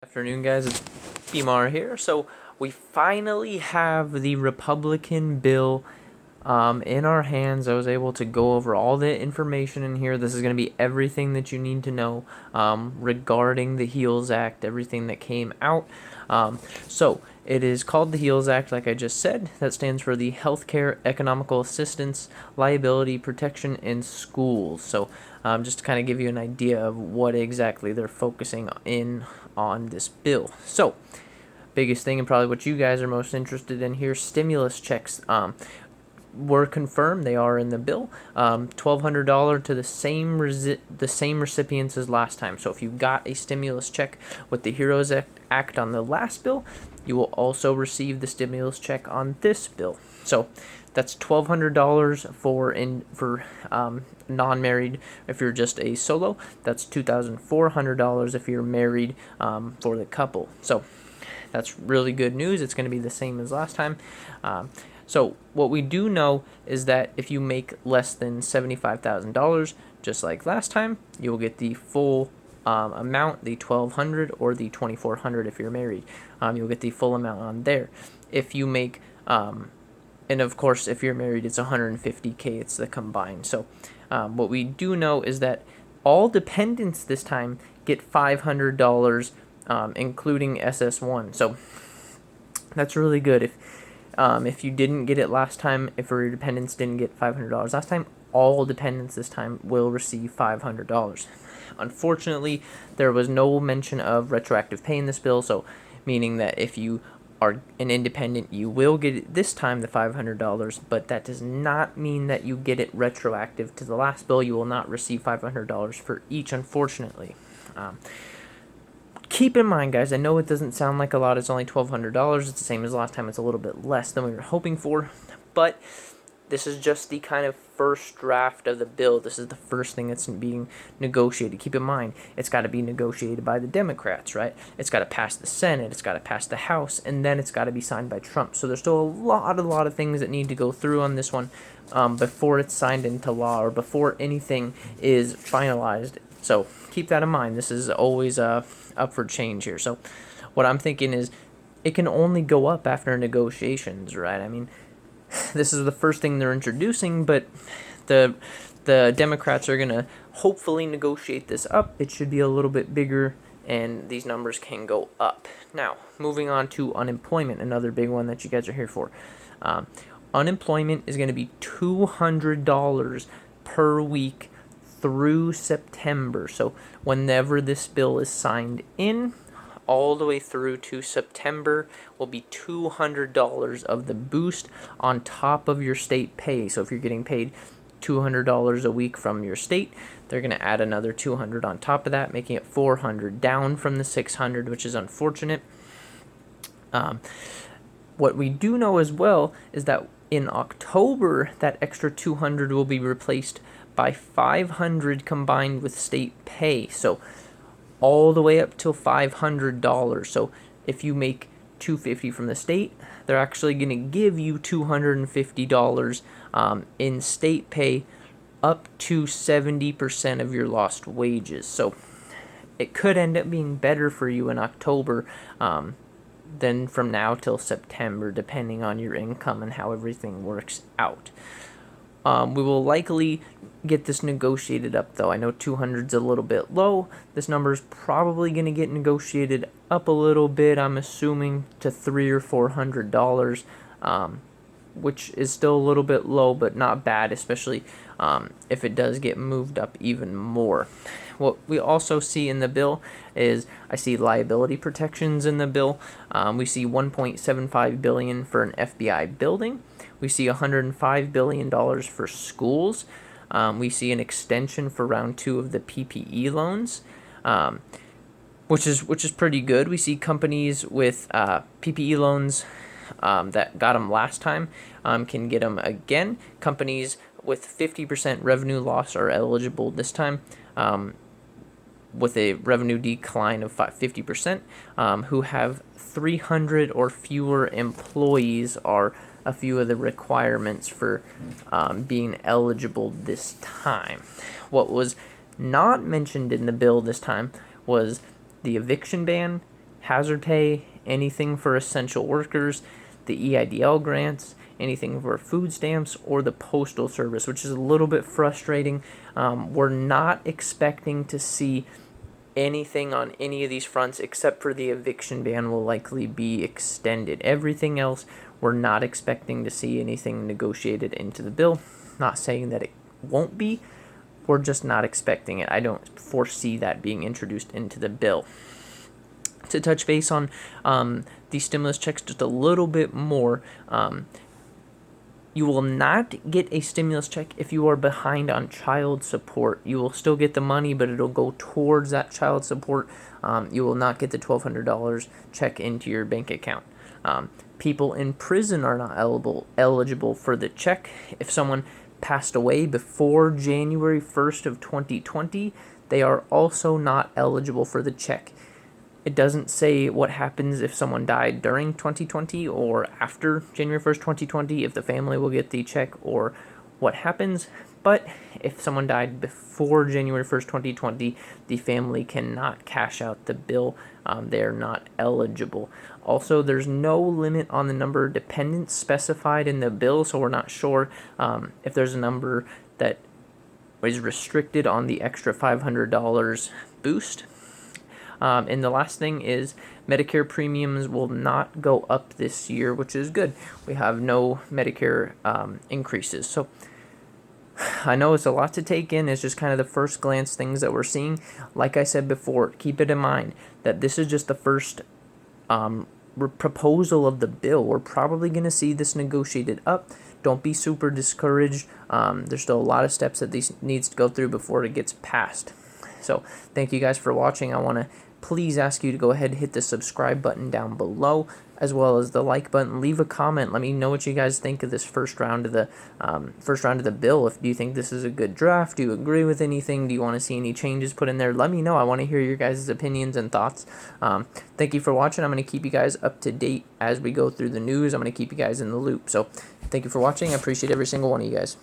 Afternoon, guys. It's Bimar here. So we finally have the Republican bill in our hands. I was able to go over all the information in here. This is going to be everything that you need to know regarding the HEALS Act, everything that came out. So it is called the HEALS Act, like I just said. That stands for the Healthcare Economical Assistance Liability Protection in Schools. So just to kind of give you an idea of what exactly they're focusing in on this bill. So biggest thing and probably what you guys are most interested in here, stimulus checks were confirmed. They are in the bill. $1,200 to the same recipients as last time. So if you got a stimulus check with the HEROES Act on the last bill, you will also receive the stimulus check on this bill. So that's $1,200 for non-married. If you're just a solo, that's $2,400 if you're married for the couple. So that's really good news. It's going to be the same as last time. So what we do know is that if you make less than $75,000, just like last time, you will get the full amount, the $1,200 or the $2,400 if you're married. You'll get the full amount on there. If you make, and of course, if you're married, it's $150K. It's the combined. So what we do know is that all dependents this time get $500, including SS1. So that's really good. If you didn't get it last time, if your dependents didn't get $500 last time, all dependents this time will receive $500. Unfortunately, there was no mention of retroactive pay in this bill, so meaning that if you are an independent, you will get it this time, the $500, but that does not mean that you get it retroactive to the last bill. You will not receive $500 for each, unfortunately. Keep in mind, guys, I know it doesn't sound like a lot. It's only $1,200. It's the same as last time. It's a little bit less than we were hoping for, but this is just the kind of first draft of the bill. This is the first thing that's being negotiated. Keep in mind, it's got to be negotiated by the Democrats, right? It's got to pass the Senate, it's got to pass the House, and then it's got to be signed by Trump. So there's still a lot of things that need to go through on this one before it's signed into law or before anything is finalized. So keep that in mind. This is always up for change here. So what I'm thinking is it can only go up after negotiations, right? I mean, this is the first thing they're introducing, but the Democrats are going to hopefully negotiate this up. It should be a little bit bigger, and these numbers can go up. Now, moving on to unemployment, another big one that you guys are here for. Unemployment is going to be $200 per week through September. So whenever this bill is signed in, all the way through to September will be $200 of the boost on top of your state pay. So if you're getting paid $200 a week from your state, they're going to add another $200 on top of that, making it $400, down from the $600, which is unfortunate. What we do know as well is that in October, that extra $200 will be replaced by $500 combined with state pay. So all the way up till $500. So if you make $250 from the state, they're actually going to give you $250 in state pay, up to 70% of your lost wages. So it could end up being better for you in October than from now till September, depending on your income and how everything works out. We will likely get this negotiated up, though. I know 200's a little bit low. This number is probably going to get negotiated up a little bit, I'm assuming, to $300 or $400, which is still a little bit low, but not bad, especially if it does get moved up even more. What we also see in the bill is I see liability protections in the bill. We see $1.75 billion for an FBI building. We see $105 billion for schools. We see an extension for round 2 of the PPE loans, which is pretty good. We see companies with PPE loans that got them last time can get them again. Companies with 50% revenue loss are eligible this time, with a revenue decline of 50%, who have 300 or fewer employees are a few of the requirements for being eligible this time. What was not mentioned in the bill this time was the eviction ban hazard pay, anything for essential workers, the EIDL grants, anything for food stamps, or the postal service, which is a little bit frustrating. We're not expecting to see anything on any of these fronts except for the eviction ban will likely be extended. Everything else, we're not expecting to see anything negotiated into the bill. Not saying that it won't be, we're just not expecting it. I don't foresee that being introduced into the bill. To touch base on the stimulus checks just a little bit more, you will not get a stimulus check if you are behind on child support. You will still get the money, but it'll go towards that child support. You will not get the $1,200 check into your bank account. People in prison are not eligible for the check. If someone passed away before January 1st of 2020, they are also not eligible for the check. It doesn't say what happens if someone died during 2020 or after January 1st, 2020, if the family will get the check or what happens. But if someone died before January 1st, 2020, the family cannot cash out the bill. They're not eligible. Also, there's no limit on the number of dependents specified in the bill, so we're not sure if there's a number that is restricted on the extra $500 boost. And the last thing is Medicare premiums will not go up this year, which is good. We have no Medicare increases. So I know it's a lot to take in. It's just kind of the first glance things that we're seeing. Like I said before, keep it in mind that this is just the first proposal of the bill. We're probably going to see this negotiated up. Don't be super discouraged. There's still a lot of steps that this needs to go through before it gets passed. So thank you guys for watching. I want to please ask you to go ahead and hit the subscribe button down below, as well as the like button. Leave a comment. Let me know what you guys think of this first round of the bill. If do you think this is a good draft? Do you agree with anything? Do you want to see any changes put in there? Let me know. I want to hear your guys' opinions and thoughts. Thank you for watching. I'm going to keep you guys up to date as we go through the news. I'm going to keep you guys in the loop. So thank you for watching. I appreciate every single one of you guys.